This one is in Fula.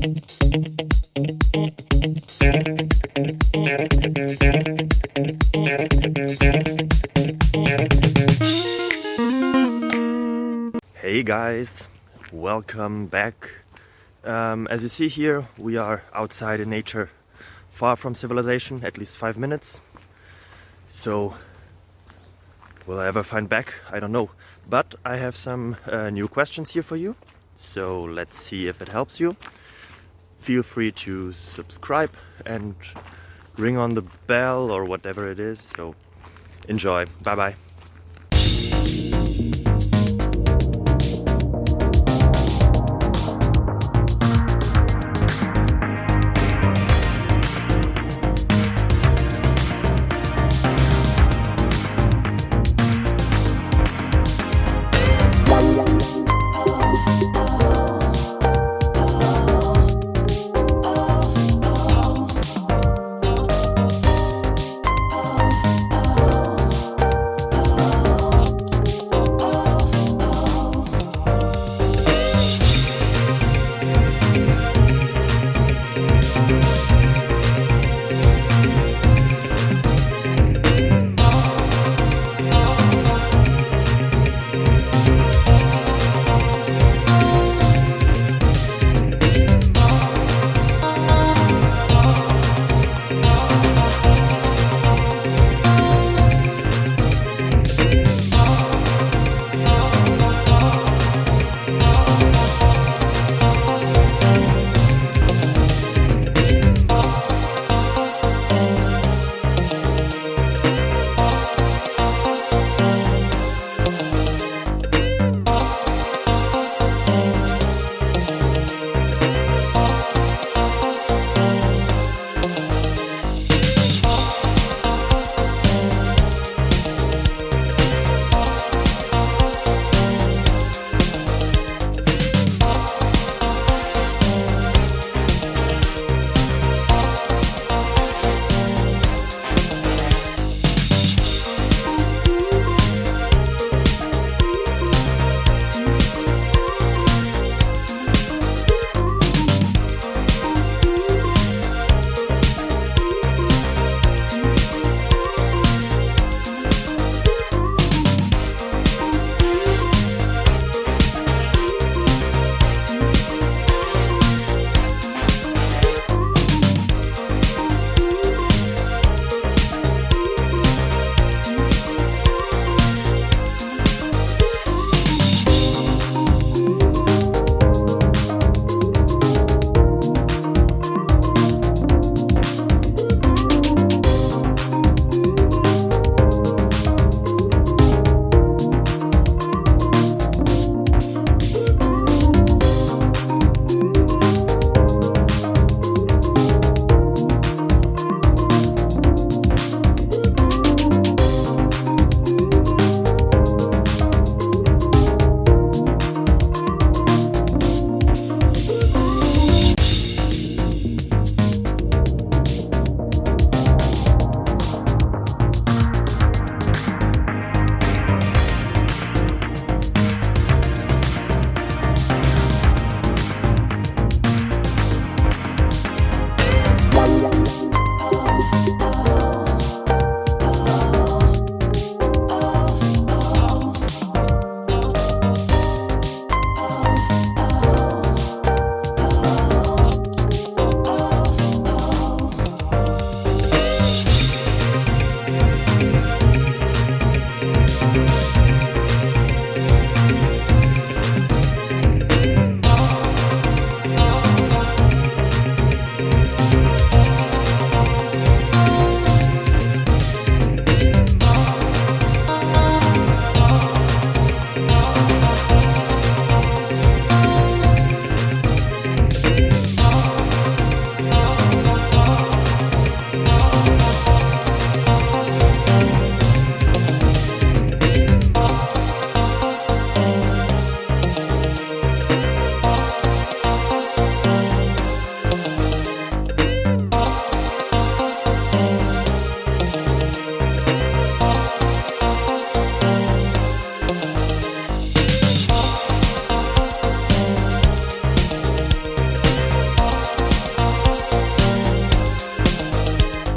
Hey guys, welcome back. As you see here, we are outside in nature, far from civilization, at least 5 minutes. So, will I ever find back? I don't know. But I have some new questions here for you. So let's see if it helps you. Feel free to subscribe and ring on the bell or whatever it is. So enjoy. Bye bye.